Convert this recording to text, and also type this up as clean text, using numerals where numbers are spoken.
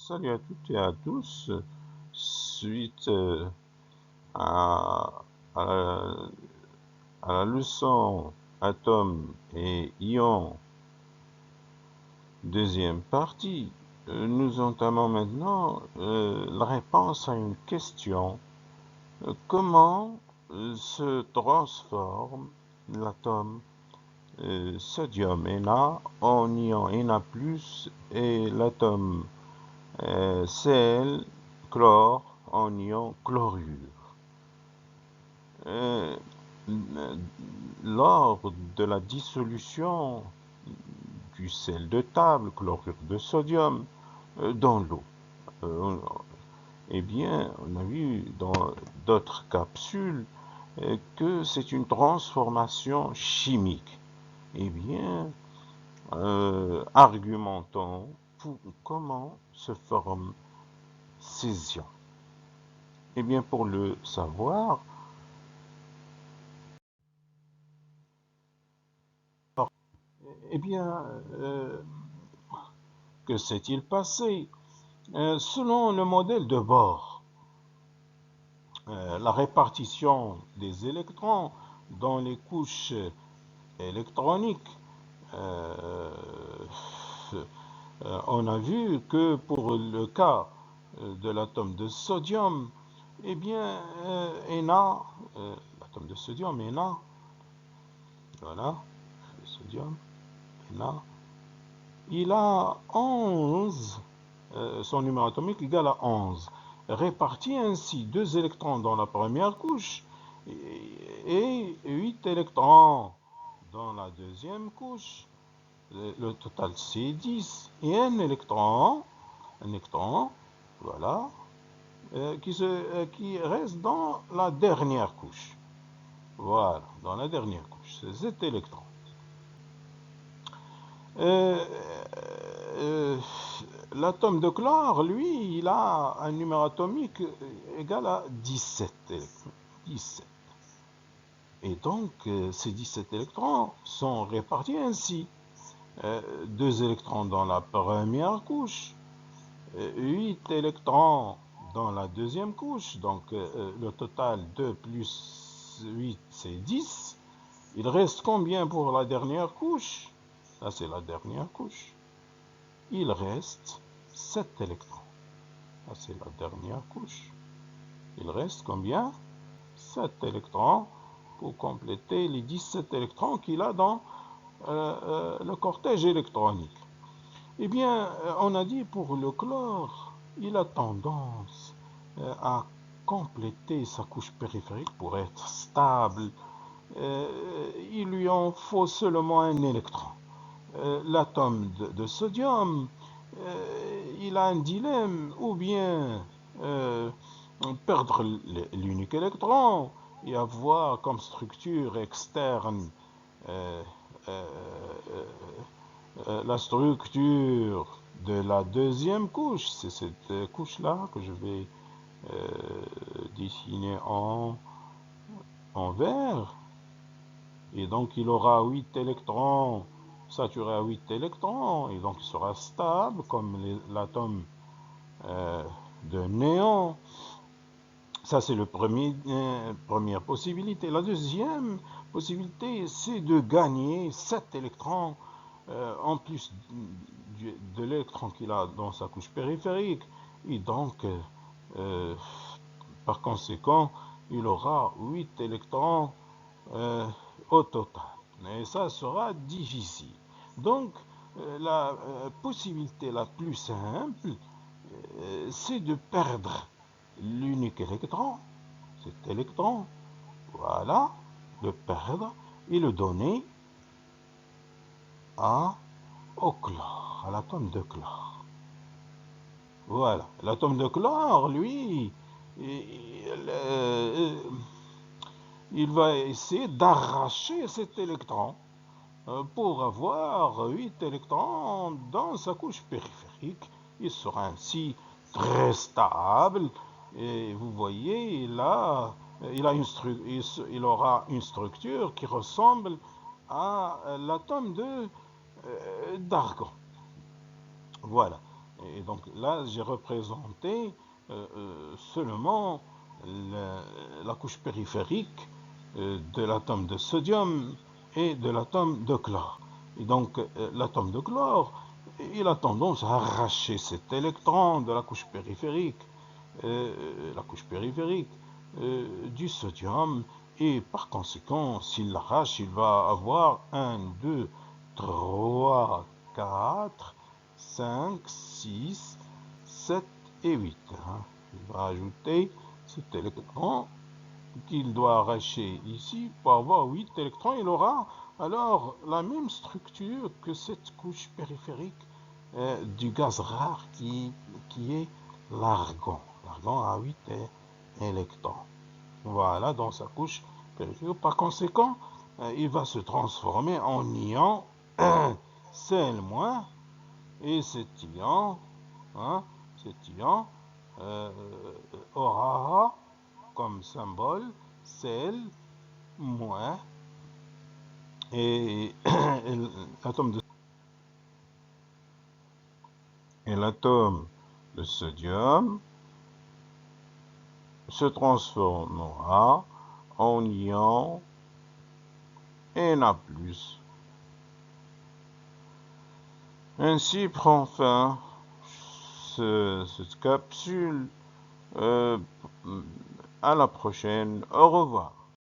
Salut à toutes et à tous. Suite à, à la, à la leçon atomes et ions, deuxième partie, nous entamons maintenant la réponse à une question. Comment se transforme l'atome sodium Na en ion Na+, et l'atome Cl, chlore, en ion chlorure. Lors de la dissolution du sel de table, chlorure de sodium, dans l'eau. Eh bien, on a vu dans d'autres capsules que c'est une transformation chimique. Eh bien, argumentons pour comment se forment ces ions. Eh bien, pour le savoir, eh bien, que s'est-il passé? Selon le modèle de Bohr, la répartition des électrons dans les couches électroniques, on a vu que pour le cas de l'atome de sodium, eh bien, Na, l'atome de sodium, Na, voilà, le sodium, Na, il a 11, son numéro atomique égale à 11, répartit ainsi 2 électrons dans la première couche et 8 électrons dans la deuxième couche. Le total c'est 10 et un électron, voilà, qui reste dans la dernière couche. Voilà, dans la dernière couche, c'est 7 électrons. L'atome de chlore, lui, il a un numéro atomique égal à 17 électrons. 17. Et donc, ces 17 électrons sont répartis ainsi. 2 électrons dans la première couche, 8 électrons dans la deuxième couche, donc le total 2 plus 8, c'est 10. Il reste combien pour la dernière couche? Là, c'est la dernière couche. Il reste 7 électrons. Là, c'est la dernière couche. Il reste combien? 7 électrons pour compléter les 17 électrons qu'il a dans le cortège électronique. Eh bien, on a dit pour le chlore, il a tendance à compléter sa couche périphérique pour être stable. Il lui en faut seulement un électron. L'atome de sodium, il a un dilemme, ou bien perdre l'unique électron et avoir comme structure externe la structure de la deuxième couche. C'est cette couche-là que je vais dessiner en vert. Et donc il aura 8 électrons saturé à 8 électrons, et donc il sera stable comme l'atome de néon. Ça, c'est la première possibilité. La deuxième possibilité, c'est de gagner 7 électrons en plus de l'électron qu'il a dans sa couche périphérique. Et donc, par conséquent, il aura 8 électrons au total. Et ça sera difficile. Donc, la possibilité la plus simple, c'est de perdre l'unique électron, cet électron, voilà, le perdre et le donner au chlore, à l'atome de chlore. Voilà, l'atome de chlore, lui, il va essayer d'arracher cet électron pour avoir 8 électrons dans sa couche périphérique. Il sera ainsi très stable. Et vous voyez, là, il aura une structure qui ressemble à l'atome d'argon. Voilà. Et donc là, j'ai représenté seulement la couche périphérique de l'atome de sodium et de l'atome de chlore. Et donc l'atome de chlore, il a tendance à arracher cet électron de la couche périphérique du sodium, et par conséquent, s'il l'arrache, il va avoir 1, 2, 3, 4, 5, 6, 7 et 8. Il va ajouter cet électron qu'il doit arracher ici pour avoir 8 électrons. Il aura alors la même structure que cette couche périphérique du gaz rare qui est l'argon. L'argon a 8 électrons. Voilà, dans sa couche périphérique. Par conséquent, il va se transformer en ion Cl-, et cet ion aura comme symbole Cl-, et l'atome de sodium se transformera en ion Na+. Ainsi prend fin cette capsule. À la prochaine. Au revoir.